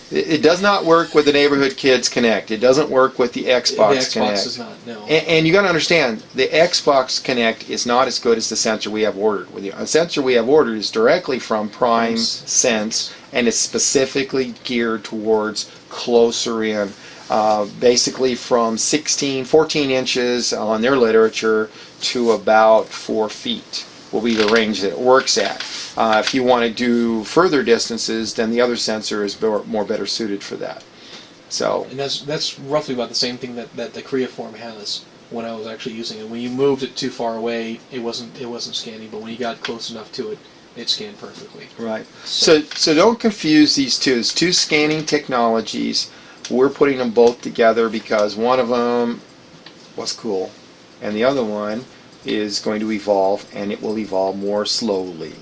It does not work with the Neighborhood Kids Connect. It doesn't work with the Xbox Connect. The Xbox does not, no. And you got to understand, the Xbox Connect is not as good as the sensor we have ordered. The sensor we have ordered is directly from PrimeSense, and it's specifically geared towards closer in. Basically from 14 inches on their literature to about 4 feet will be the range that it works at. If you want to do further distances, then the other sensor is more better suited for that. So, and that's roughly about the same thing that the Creaform has when I was actually using it. When you moved it too far away, it wasn't scanning, but when you got close enough to it, it scanned perfectly. Right. So don't confuse these two. It's two scanning technologies. We're putting them both together because one of them was cool, and the other one is going to evolve, and it will evolve more slowly.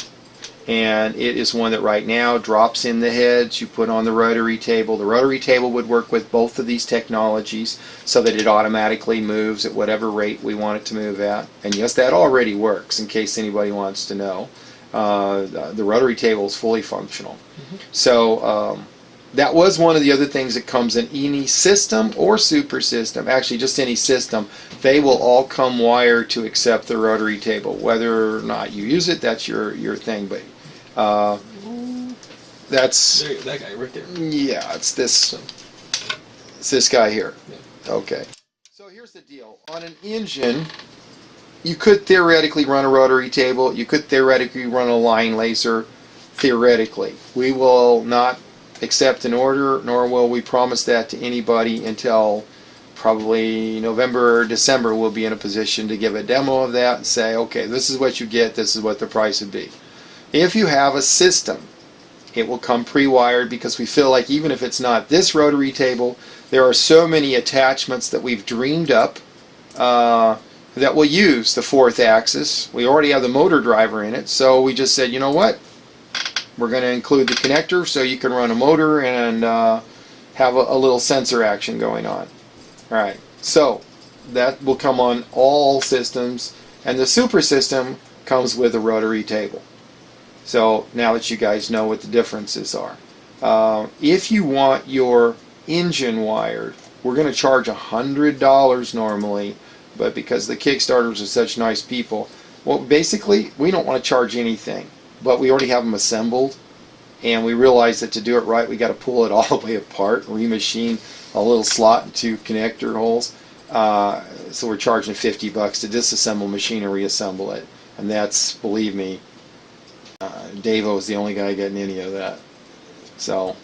And it is one that right now drops in the heads. You put on the rotary table. The rotary table would work with both of these technologies so that it automatically moves at whatever rate we want it to move at. And yes, that already works, in case anybody wants to know. The rotary table is fully functional. Mm-hmm. So that was one of the other things that comes in any system or super system, actually just any system. They will all come wired to accept the rotary table. Whether or not you use it, that's your thing. But that's that guy right there. Yeah, it's this guy here. Yeah. Okay. So here's the deal. On an engine, you could theoretically run a rotary table. You could theoretically run a line laser. Theoretically, we will not accept an order, nor will we promise that to anybody until probably November or December. We'll be in a position to give a demo of that and say, okay, this is what you get, this is what the price would be. If you have a system, it will come pre-wired, because we feel like even if it's not this rotary table, there are so many attachments that we've dreamed up that will use the 4th axis. We already have the motor driver in it, so we just said, you know what? We're going to include the connector so you can run a motor and have a little sensor action going on. Alright, so that will come on all systems, and the super system comes with a rotary table. So now that you guys know what the differences are. If you want your engine wired, we're going to charge $100 normally, but because the Kickstarters are such nice people, well, basically we don't want to charge anything. But we already have them assembled, and we realized that to do it right, we got to pull it all the way apart, remachine a little slot and 2 connector holes. So we're charging $50 to disassemble, machine, and reassemble it. And that's, believe me, Davo is the only guy getting any of that. So,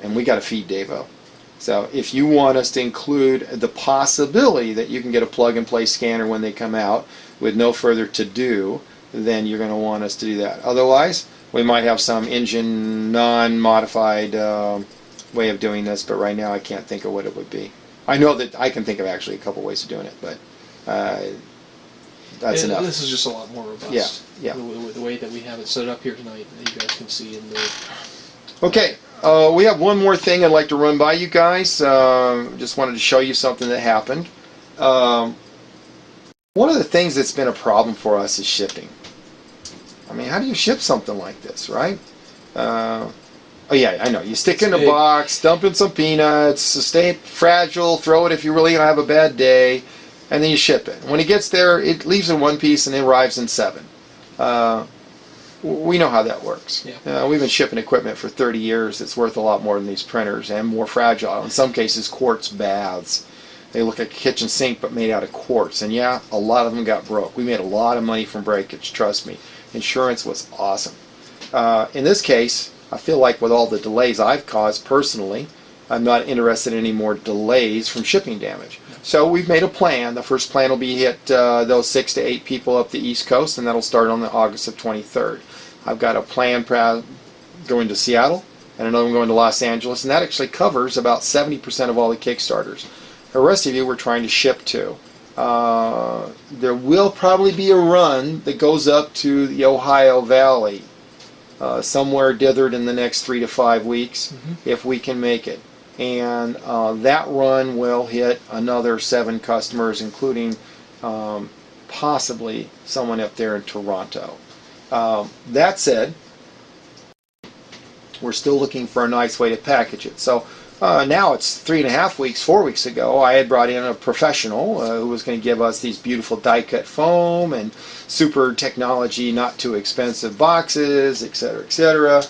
and we got to feed Davo. So if you want us to include the possibility that you can get a plug-and-play scanner when they come out with no further to do, then you're going to want us to do that. Otherwise, we might have some engine non-modified way of doing this, but right now I can't think of what it would be. I know that I can think of actually a couple ways of doing it, but that's enough. This is just a lot more robust. Yeah. The way that we have it set up here tonight, that you guys can see in the... Okay, we have one more thing I'd like to run by you guys. Just wanted to show you something that happened. One of the things that's been a problem for us is shipping. I mean, how do you ship something like this, right? Oh yeah, I know. You stick it in a box, dump in some peanuts, stay fragile, throw it if you really have a bad day, and then you ship it. When it gets there, it leaves in 1 piece and it arrives in 7. We know how that works. Yeah. We've been shipping equipment for 30 years that's worth a lot more than these printers, and more fragile. In some cases, quartz baths. They look like a kitchen sink but made out of quartz. And yeah, a lot of them got broke. We made a lot of money from breakage, trust me. Insurance was awesome. In this case, I feel like with all the delays I've caused personally, I'm not interested in any more delays from shipping damage. So we've made a plan. The first plan will be hit those 6 to 8 people up the East Coast, and that'll start on the August of 23rd. I've got a plan going to Seattle and another one going to Los Angeles, and that actually covers about 70% of all the Kickstarters. The rest of you we're trying to ship to. There will probably be a run that goes up to the Ohio Valley, somewhere dithered in the next 3 to 5 weeks, if we can make it. And that run will hit another 7 customers, including possibly someone up there in Toronto. That said, We're still looking for a nice way to package it. So now it's 3.5 weeks, 4 weeks ago, I had brought in a professional who was going to give us these beautiful die-cut foam and super technology, not too expensive boxes, etc., etc.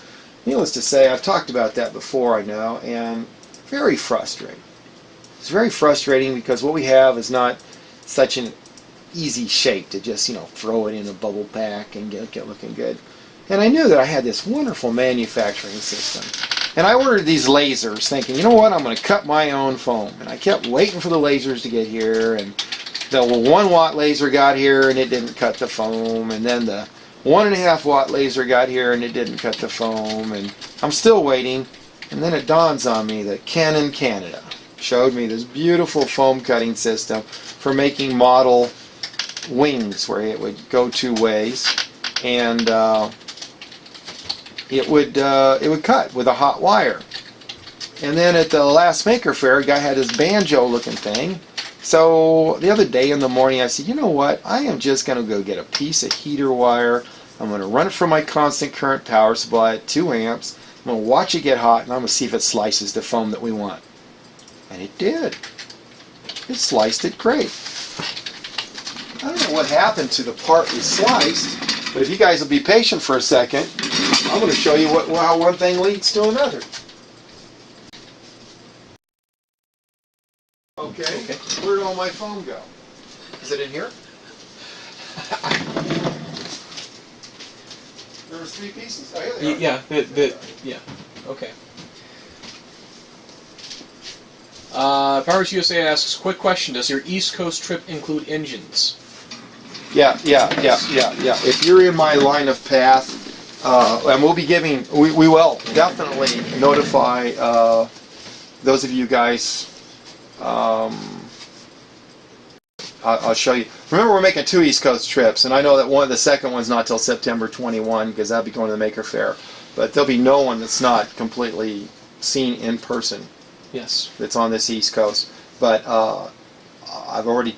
Needless to say, I've talked about that before, I know, and very frustrating. It's very frustrating because what we have is not such an easy shape to just, throw it in a bubble pack and get looking good. And I knew that I had this wonderful manufacturing system. And I ordered these lasers thinking, you know what, I'm going to cut my own foam. And I kept waiting for the lasers to get here, and the 1 watt laser got here and it didn't cut the foam, and then the 1.5 watt laser got here and it didn't cut the foam, and I'm still waiting. And then it dawns on me that Canon Canada showed me this beautiful foam cutting system for making model wings where it would go 2 ways, and it would cut with a hot wire. And then at the last Maker Faire, a guy had this banjo looking thing. So the other day in the morning I said, you know what, I am just going to go get a piece of heater wire. I'm going to run it from my constant current power supply at 2 amps. I'm going to watch it get hot, and I'm going to see if it slices the foam that we want. And it did. It sliced it great. I don't know what happened to the part we sliced, but if you guys will be patient for a second, I'm going to show you how one thing leads to another. Okay. Where did all my foam go? Is it in here? There was 3 pieces? Oh, here they are. Yeah, okay. Powers USA asks, quick question, does your East Coast trip include engines? Yeah. If you're in my line of path, and we'll be giving, we will definitely notify those of you guys. I'll show you. Remember, we're making 2 East Coast trips, and I know that the second one's not till September 21 because I'll be going to the Maker Faire. But there'll be no one that's not completely seen in person. Yes. That's on this East Coast. But I've already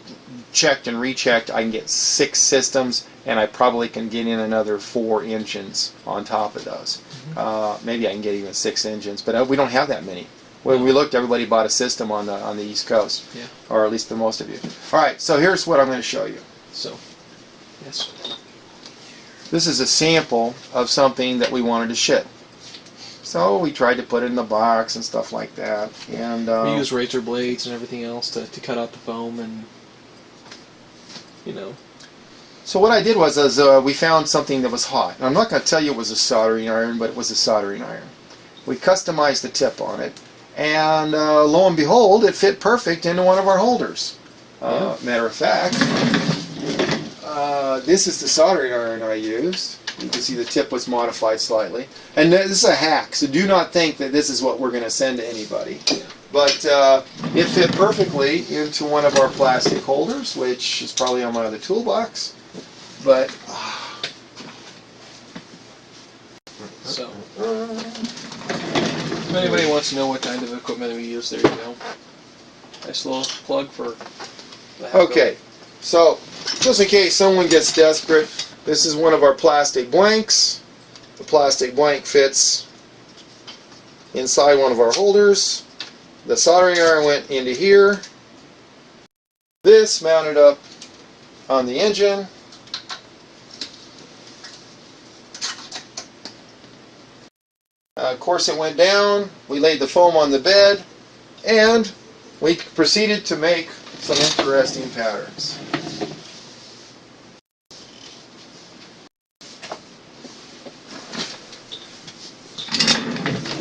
checked and rechecked. I can get 6 systems, and I probably can get in another 4 engines on top of those. Mm-hmm. Maybe I can get even 6 engines, but we don't have that many. When we looked, everybody bought a system on the East Coast, yeah, or at least the most of you. All right, so here's what I'm going to show you. So, yes, this is a sample of something that we wanted to ship. So we tried to put it in the box and stuff like that, and we use razor blades and everything else to cut out the foam, and So what I did was we found something that was hot. And I'm not going to tell you it was a soldering iron, but it was a soldering iron. We customized the tip on it. And lo and behold, it fit perfect into one of our holders. Matter of fact, this is the soldering iron I used. You can see the tip was modified slightly. And this is a hack, so do not think that this is what we're going to send to anybody. But it fit perfectly into one of our plastic holders, which is probably on my other toolbox. But so, if anybody wants to know what kind of equipment we use, there you go. Nice little plug for the okay, so just in case someone gets desperate, this is one of our plastic blanks. The plastic blank fits inside one of our holders. The soldering iron went into here. This mounted up on the engine. Of course it went down, we laid the foam on the bed, and we proceeded to make some interesting patterns.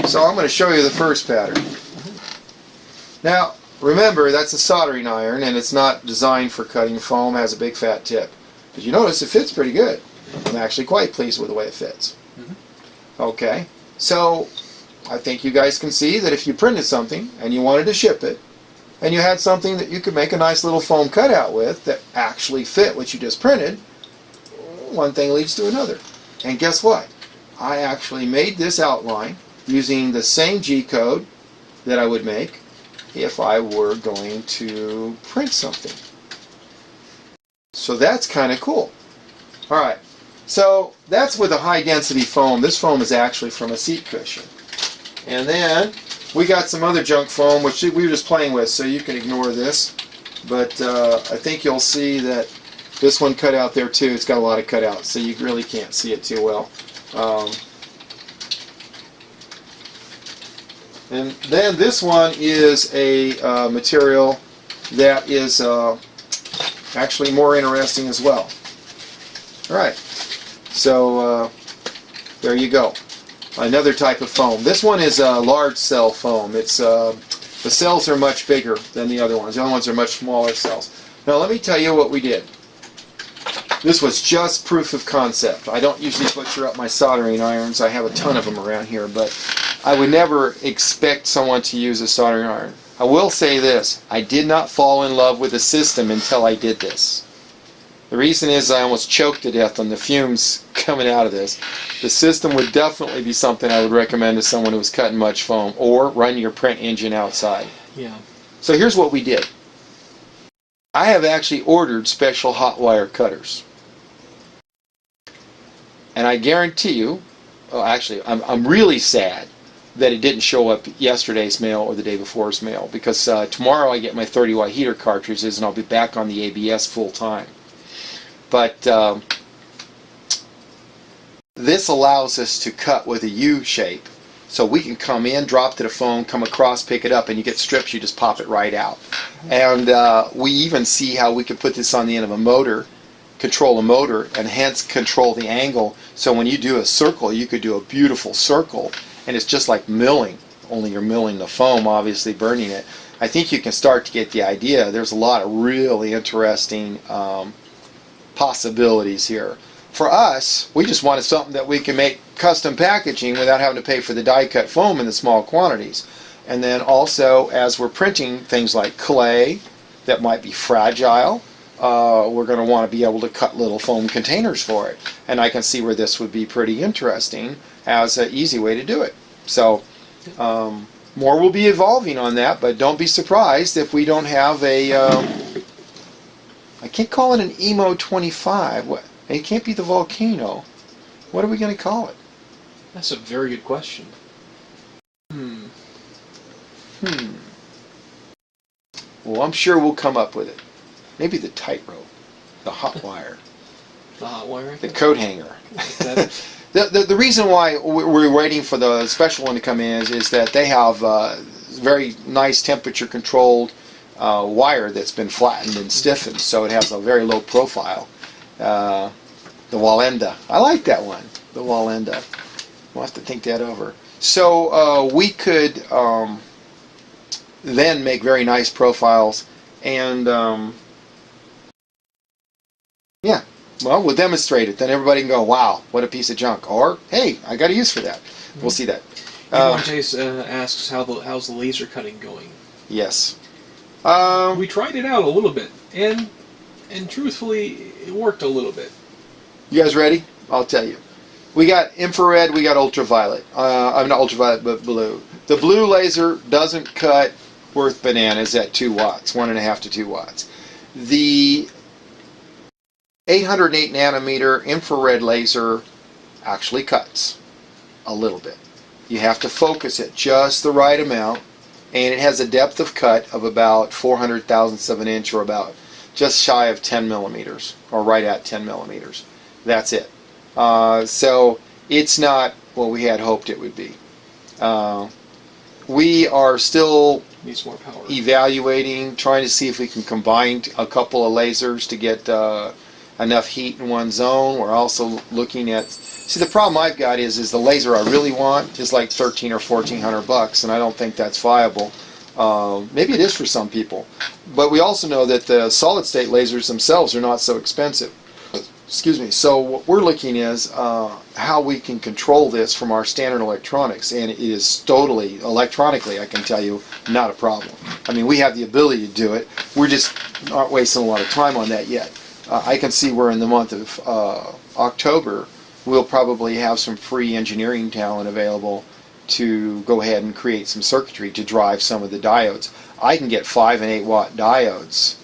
So I'm going to show you the first pattern. Now, remember, that's a soldering iron, and it's not designed for cutting foam. It has a big fat tip. But you notice it fits pretty good. I'm actually quite pleased with the way it fits. Okay. So, I think you guys can see that if you printed something and you wanted to ship it, and you had something that you could make a nice little foam cutout with that actually fit what you just printed, one thing leads to another. And guess what? I actually made this outline using the same G-code that I would make if I were going to print something. So that's kind of cool. Alright. So that's with a high density foam. This foam is actually from a seat cushion. And then we got some other junk foam, which we were just playing with, so you can ignore this. But I think you'll see that this one cut out there too. It's got a lot of cutouts, so you really can't see it too well. And then this one is a material that is actually more interesting as well. All right, so there you go. Another type of foam. This one is a large cell foam. It's the cells are much bigger than the other ones. The other ones are much smaller cells. Now let me tell you what we did. This was just proof of concept. I don't usually butcher up my soldering irons. I have a ton of them around here, but I would never expect someone to use a soldering iron. I will say this. I did not fall in love with the system until I did this. The reason is I almost choked to death on the fumes coming out of this. The system would definitely be something I would recommend to someone who was cutting much foam, or run your print engine outside. Yeah. So here's what we did. I have actually ordered special hot wire cutters. And I guarantee you, actually, I'm really sad that it didn't show up yesterday's mail or the day before's mail, because tomorrow I get my 30-watt heater cartridges and I'll be back on the ABS full time. But this allows us to cut with a U shape. So we can come in, drop to the phone, come across, pick it up, and you get strips, you just pop it right out. And we even see how we can put this on the end of a motor, control a motor, and hence control the angle. So when you do a circle, you could do a beautiful circle, and it's just like milling, only you're milling the foam, obviously burning it. I think you can start to get the idea. There's a lot of really interesting possibilities here. For us, we just wanted something that we can make custom packaging without having to pay for the die-cut foam in the small quantities. And then also, as we're printing things like clay that might be fragile, we're going to want to be able to cut little foam containers for it. And I can see where this would be pretty interesting as an easy way to do it. So more will be evolving on that, but don't be surprised if we don't have a I can't call it an Emo 25. What? It can't be the Volcano. What are we going to call it? That's a very good question. Well, I'm sure we'll come up with it. Maybe the tightrope, the hot wire, The hot wire? the coat hanger. The reason why we're waiting for the special one to come in is that they have very nice temperature controlled wire that's been flattened and stiffened, so it has a very low profile. The Wallenda. I like that one. The Wallenda. We'll have to think that over. So we could then make very nice profiles, and yeah, well, we'll demonstrate it. Then everybody can go, wow, what a piece of junk. Or, hey, I got a use for that. We'll see that. Chase asks how's the laser cutting going. Yes. We tried it out a little bit, and truthfully, it worked a little bit. You guys ready? I'll tell you. We got infrared, we got ultraviolet. I'm not ultraviolet, but blue. The blue laser doesn't cut worth bananas at 2 watts, 1.5 to 2 watts. The 808 nanometer infrared laser actually cuts a little bit. You have to focus it just the right amount, and it has a depth of cut of about 400 thousandths of an inch, or about just shy of 10 millimeters, or right at 10 millimeters. That's it. So it's not what we had hoped it would be. We are still Needs more power. evaluating, trying to see if we can combine a couple of lasers to get enough heat in one zone. We're also looking at, see, the problem I've got is the laser I really want is like 13 or 1400 bucks, and I don't think that's viable. Maybe it is for some people, but we also know that the solid state lasers themselves are not so expensive. Excuse me. So what we're looking is how we can control this from our standard electronics, and it is totally electronically, I can tell you, not a problem. I mean, we have the ability to do it. We're just not wasting a lot of time on that yet. I can see where in the month of October we'll probably have some free engineering talent available to go ahead and create some circuitry to drive some of the diodes. I can get 5 and 8 watt diodes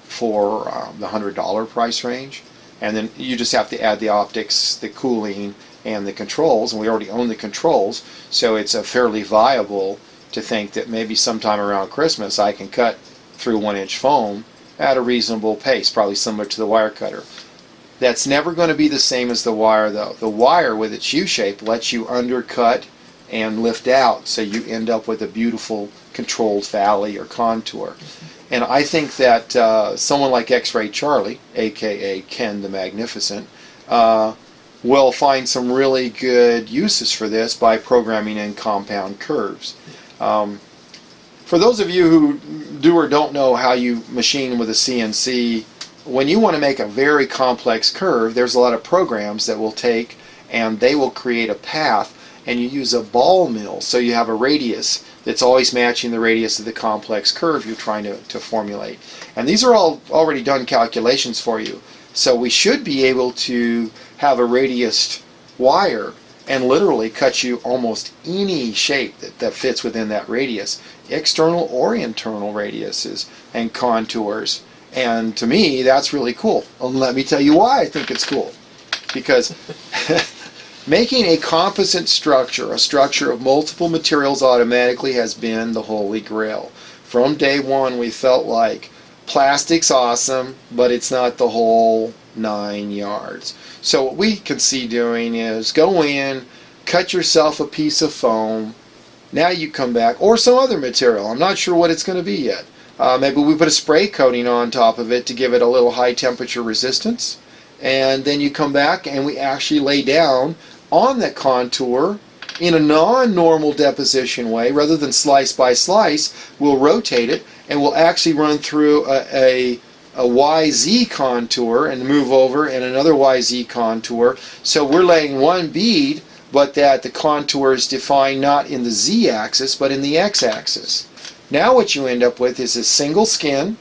for the $100 price range, and then you just have to add the optics, the cooling, and the controls, and we already own the controls, so it's fairly viable to think that maybe sometime around Christmas I can cut through 1-inch foam at a reasonable pace, probably similar to the wire cutter. That's never going to be the same as the wire, though. The wire, with its U-shape, lets you undercut and lift out, so you end up with a beautiful controlled valley or contour. And I think that someone like X-Ray Charlie, aka Ken the Magnificent, will find some really good uses for this by programming in compound curves. For those of you who do or don't know how you machine with a CNC, when you want to make a very complex curve, there's a lot of programs that will take and they will create a path, and you use a ball mill, so you have a radius that's always matching the radius of the complex curve you're trying to formulate. And these are all already done calculations for you. So we should be able to have a radiused wire and literally cut you almost any shape that fits within that radius, external or internal radiuses and contours. And to me, that's really cool. And let me tell you why I think it's cool. Because making a composite structure, a structure of multiple materials automatically, has been the holy grail. From day one, we felt like plastic's awesome, but it's not the whole 9 yards. So what we can see doing is go in, cut yourself a piece of foam, now you come back, or some other material. I'm not sure what it's going to be yet. Maybe we put a spray coating on top of it to give it a little high temperature resistance. And then you come back and we actually lay down on that contour in a non-normal deposition way. Rather than slice by slice, we'll rotate it and we'll actually run through a YZ contour and move over and another YZ contour. So we're laying one bead, but that the contour is defined not in the Z axis but in the X axis. Now what you end up with is a single skin,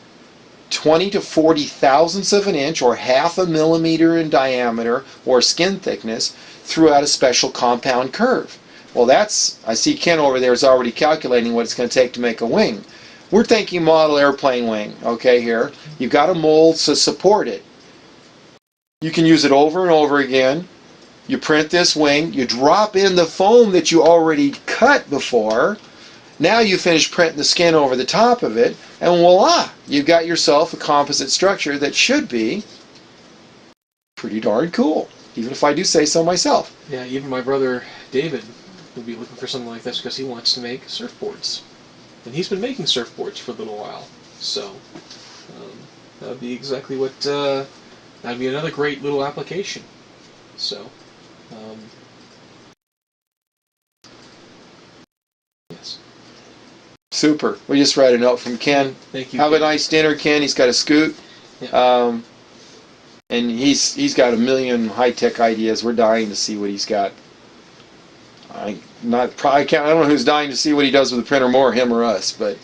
20 to 40 thousandths of an inch or half a millimeter in diameter or skin thickness throughout a special compound curve. Well, I see Ken over there is already calculating what it's going to take to make a wing. We're thinking model airplane wing, okay, here. You've got a mold to support it. You can use it over and over again. You print this wing, you drop in the foam that you already cut before. Now you finish printing the skin over the top of it, and voila, you've got yourself a composite structure that should be pretty darn cool, even if I do say so myself. Yeah, even my brother David will be looking for something like this because he wants to make surfboards. And he's been making surfboards for a little while, so that would be exactly what, that would be another great little application. So, yes. Super. We just read a note from Ken. Thank you. Have a nice dinner, Ken. He's got a scoot. Yeah. And he's got a million high-tech ideas. We're dying to see what he's got. I don't know who's dying to see what he does with the printer more, him or us, but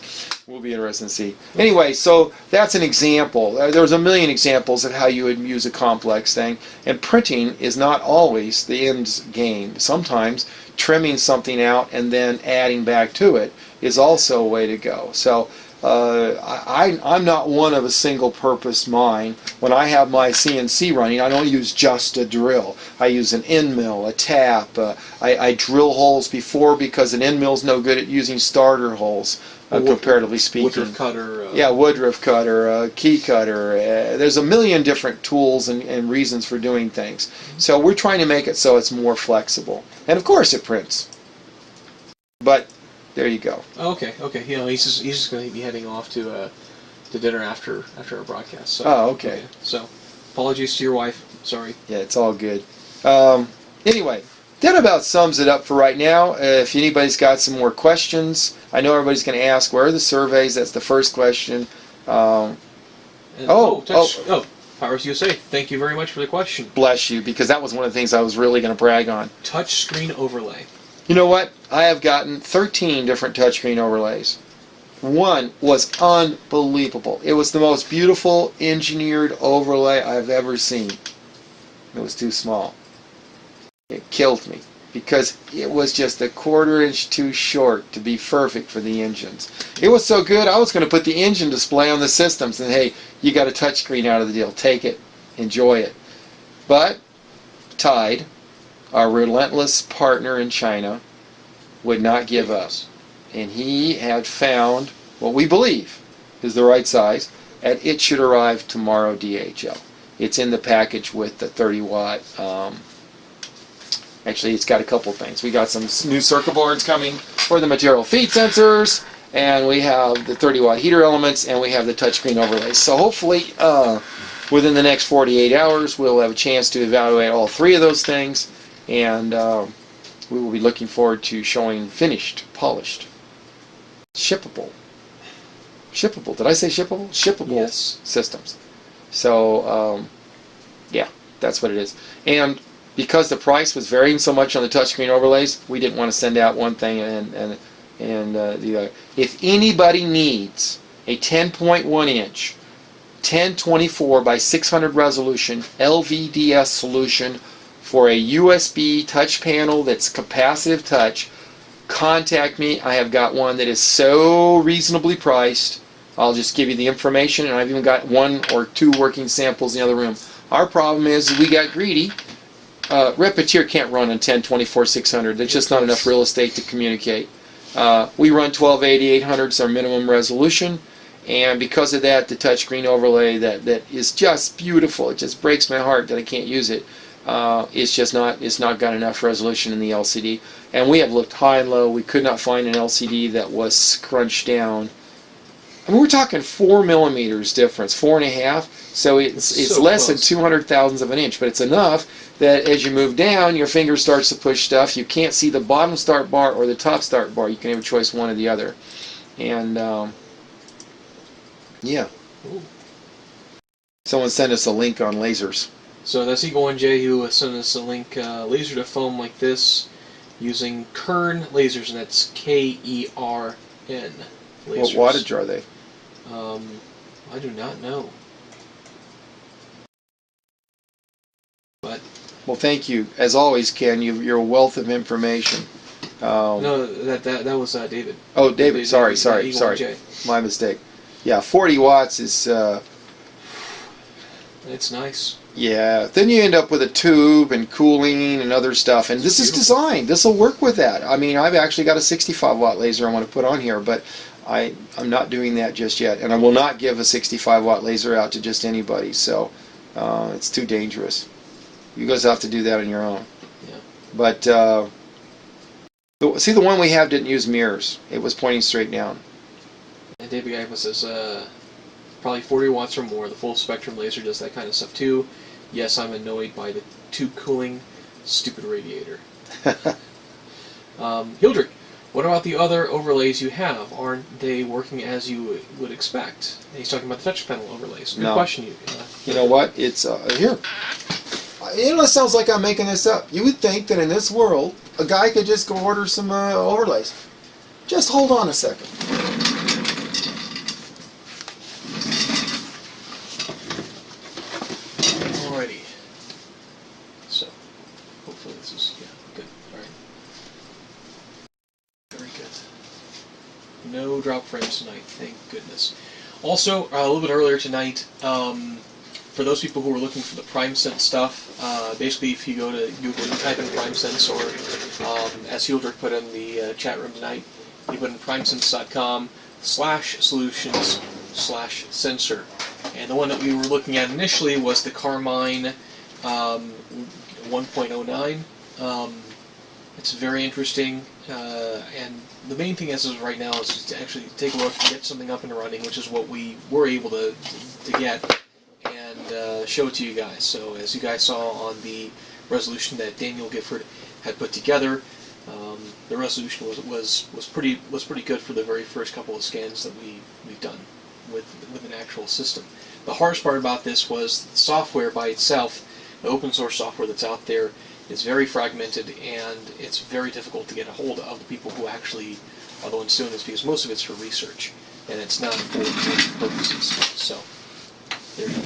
we'll be interested to see. Anyway, so that's an example. There's a million examples of how you would use a complex thing, and printing is not always the end game. Sometimes trimming something out and then adding back to it is also a way to go. So I'm not one of a single purpose mind. When I have my CNC running, I don't use just a drill. I use an end mill, a tap. I drill holes before because an end mill is no good at using starter holes, comparatively speaking. Woodruff cutter. Yeah, Woodruff cutter, key cutter. There's a million different tools and reasons for doing things. So we're trying to make it so it's more flexible. And of course it prints. But there you go. Okay. You know, he's just going to be heading off to dinner after our broadcast. So, okay. So, apologies to your wife. Sorry. Yeah, it's all good. Anyway, that about sums it up for right now. If anybody's got some more questions, I know everybody's going to ask, where are the surveys? That's the first question. Powers USA, thank you very much for the question. Bless you, because that was one of the things I was really going to brag on. Touchscreen overlay. You know what? I have gotten 13 different touchscreen overlays. One was unbelievable. It was the most beautiful engineered overlay I've ever seen. It was too small. It killed me because it was just a 1/4 inch too short to be perfect for the engines. It was so good I was going to put the engine display on the systems and hey, you got a touchscreen out of the deal. Take it. Enjoy it. But Tide our relentless partner in China, would not give up. And he had found what we believe is the right size, and it should arrive tomorrow DHL. It's in the package with the 30 watt. Actually, it's got a couple things. We got some new circuit boards coming for the material feed sensors, and we have the 30 watt heater elements, and we have the touchscreen overlays. So hopefully, within the next 48 hours, we'll have a chance to evaluate all three of those things, and we will be looking forward to showing finished, polished, shippable. Did I say shippable? Shippable Yes. systems. So, yeah, that's what it is. And because the price was varying so much on the touchscreen overlays, we didn't want to send out one thing and the other. If anybody needs a 10.1 inch, 1024 by 600 resolution LVDS solution for a USB touch panel that's capacitive touch, contact me. I have got one that is so reasonably priced. I'll just give you the information, and I've even got 1 or 2 working samples in the other room. Our problem is we got greedy. Repetier can't run on 1024 600. There's just not enough real estate to communicate. We run 1280 800 is our minimum resolution, and because of that, the touchscreen overlay that is just beautiful. It just breaks my heart that I can't use it. It's not got enough resolution in the LCD, and we have looked high and low. We could not find an LCD that was scrunched down. I mean, we're talking 4 millimeters difference, 4.5. So it's So less close. than 200 thousandths of an inch, but it's enough that as you move down, your finger starts to push stuff. You can't see the bottom start bar or the top start bar. You can have a choice, one or the other. And yeah, Ooh. someone sent us a link on lasers. So that's Eagle1J who sent us a link, laser to foam like this, using Kern lasers, and that's KERN lasers. What wattage are they? I do not know. But Well, thank you. As always, Ken, you're a wealth of information. no, that was David. Oh, David, sorry. Eagle1J. My mistake. Yeah, 40 watts is... It's nice. Yeah, then you end up with a tube and cooling and other stuff, and this is designed. This will work with that. I mean, I've actually got a 65 watt laser I want to put on here, but I'm not doing that just yet, and I will not give a 65 watt laser out to just anybody, so it's too dangerous. You guys have to do that on your own. Yeah. But see, the one we have didn't use mirrors. It was pointing straight down. And David Gagma says, probably 40 watts or more. The full spectrum laser does that kind of stuff too. Yes, I'm annoyed by the tube cooling. Stupid radiator. Hildrick, what about the other overlays you have? Aren't they working as you would expect? And he's talking about the touch panel overlays. Good question. You know what? It's here. You know, it sounds like I'm making this up. You would think that in this world, a guy could just go order some overlays. Just hold on a second. Alrighty. So, hopefully this is, good. Alright. Very good. No drop frames tonight, thank goodness. Also, a little bit earlier tonight, for those people who are looking for the PrimeSense stuff, basically if you go to Google, you type in PrimeSense, or as Hildrick put in the chat room tonight, you put in primesens.com/solutions/sensor. And the one that we were looking at initially was the Carmine 1.09. It's very interesting, and the main thing is right now is to actually take a look and get something up and running, which is what we were able to get, and show it to you guys. So as you guys saw on the resolution that Daniel Gifford had put together, the resolution was pretty good for the very first couple of scans that we've done with an actual system. The hardest part about this was the software by itself. The open source software that's out there is very fragmented, and it's very difficult to get a hold of the people who actually are the ones doing this, because most of it's for research and it's not for commercial purposes. So there you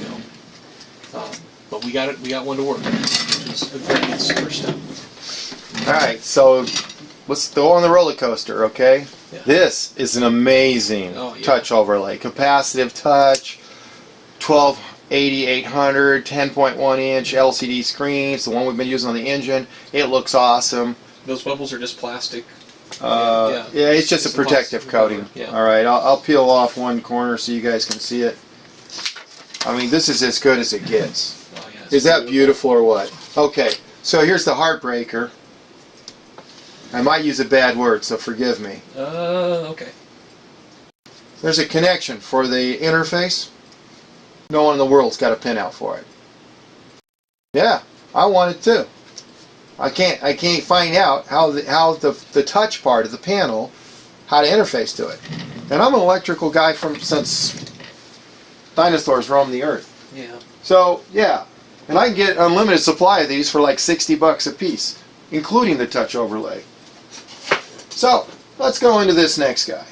go. But we got one to work on, which is a very good first step. All right, so let's go on the roller coaster, okay? Yeah. This is an amazing touch overlay. Capacitive touch, 12 8800 10.1 inch LCD screens, the one we've been using on the engine. It looks awesome. Those bubbles are just plastic. Yeah, it's just a protective coating. Yeah. All right, I'll peel off one corner so you guys can see it. I mean, this is as good as it gets. Oh, yeah, Is that beautiful or what? Okay, so here's the heartbreaker. I might use a bad word, so forgive me. Okay. There's a connection for the interface. No one in the world's got a pinout for it. Yeah, I want it too. I can't find out how the touch part of the panel, how to interface to it. And I'm an electrical guy since dinosaurs roamed the earth. Yeah. So yeah, and I can get unlimited supply of these for like $60 a piece, including the touch overlay. So let's go into this next guy.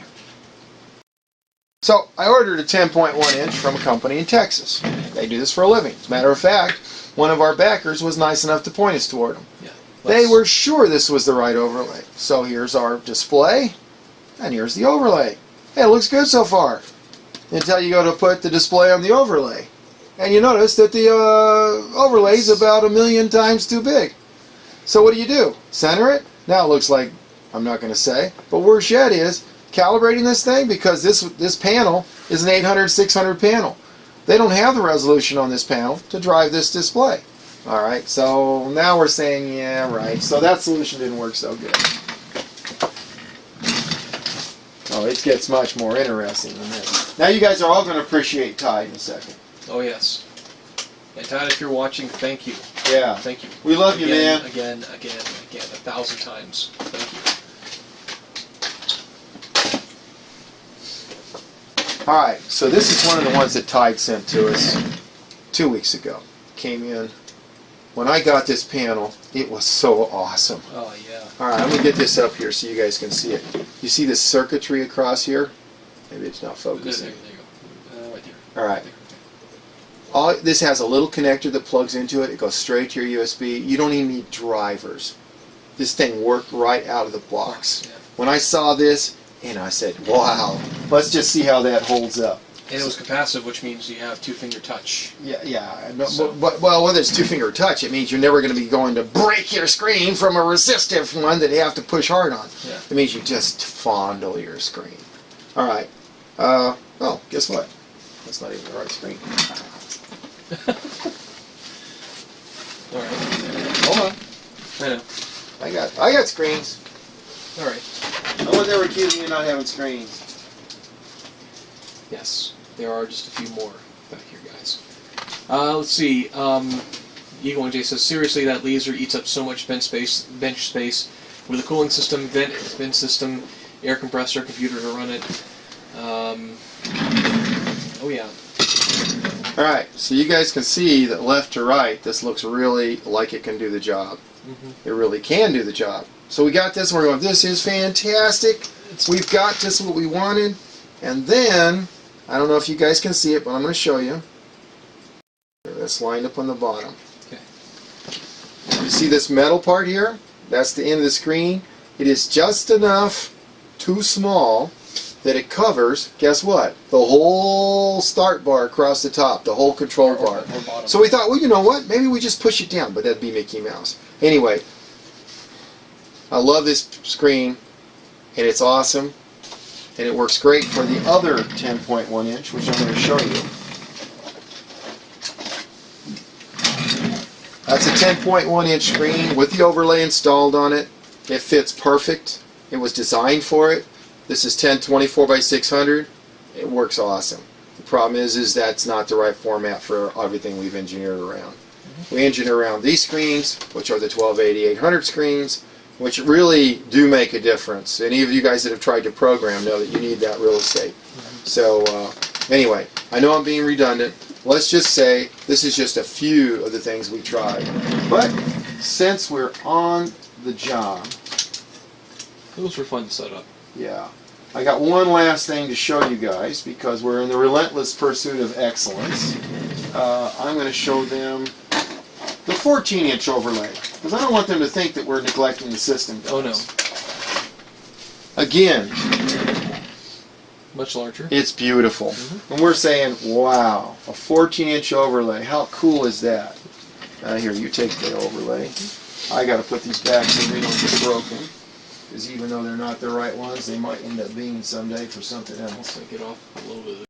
So I ordered a 10.1 inch from a company in Texas. They do this for a living. As a matter of fact, one of our backers was nice enough to point us toward them. Yeah. They were sure this was the right overlay. So here's our display, and here's the overlay. Hey, it looks good so far. Until you go to put the display on the overlay. And you notice that the overlay is about 1,000,000 times too big. So what do? Center it? Now it looks like, I'm not going to say, but worse yet is calibrating this thing, because this panel is an 800, 600 panel. They don't have the resolution on this panel to drive this display. All right, so now we're saying, yeah, right. So that solution didn't work so good. Oh, it gets much more interesting than this. Now you guys are all going to appreciate Tide in a second. Oh, yes. And Todd, if you're watching, thank you. Yeah. Thank you. We love you, man. Again, 1,000 times. Thank you. All right, so this is one of the ones that Tide sent to us 2 weeks ago. Came in. When I got this panel, it was so awesome. Oh, yeah. All right, I'm going to get this up here so you guys can see it. You see this circuitry across here? Maybe it's not focusing. There you go. Right there. All right. This has a little connector that plugs into it. It goes straight to your USB. You don't even need drivers. This thing worked right out of the box. Yeah. When I saw this, and I said, wow, let's just see how that holds up. And it was capacitive, which means you have two-finger touch. Yeah. No, so. But whether it's two-finger touch, it means you're never going to be going to break your screen from a resistive one that you have to push hard on. Yeah. It means you just fondle your screen. All right. Oh, guess what? That's not even the right screen. All right. Hold on. I know. I got screens. All right. I would never accuse me of not having screens. Yes, there are just a few more back here, guys. Let's see. Eagle and J says, seriously, that laser eats up so much bench space with a cooling system, vent system, air compressor, computer to run it. Oh yeah. All right, so you guys can see that left to right, this looks really like it can do the job. Mm-hmm. It really can do the job. So we got this, and we're going, this is fantastic. We've got just what we wanted. And then, I don't know if you guys can see it, but I'm going to show you. That's lined up on the bottom. Okay. You see this metal part here? That's the end of the screen. It is just enough too small that it covers, guess what? The whole start bar across the top, the whole control bar. So we thought, well, you know what? Maybe we just push it down, but that'd be Mickey Mouse. Anyway, I love this screen, and it's awesome, and it works great for the other 10.1 inch, which I'm going to show you. That's a 10.1 inch screen with the overlay installed on it. It fits perfect. It was designed for it. This is 1024 by 600. It works awesome. The problem is that's not the right format for everything we've engineered around. We engineer around these screens, which are the 1280-800 screens, which really do make a difference. Any of you guys that have tried to program know that you need that real estate. So anyway, I know I'm being redundant. Let's just say this is just a few of the things we tried. But since we're on the job, those were fun to set up. Yeah. I got one last thing to show you guys because we're in the relentless pursuit of excellence. I'm going to show them the 14-inch overlay because I don't want them to think that we're neglecting the system, guys. Oh, no. Again, much larger. It's beautiful. And we're saying, wow, a 14-inch overlay. How cool is that? Here, you take the overlay. I got to put these back so they don't get broken. Because even though they're not the right ones, they might end up being someday for something else. Get off a little bit of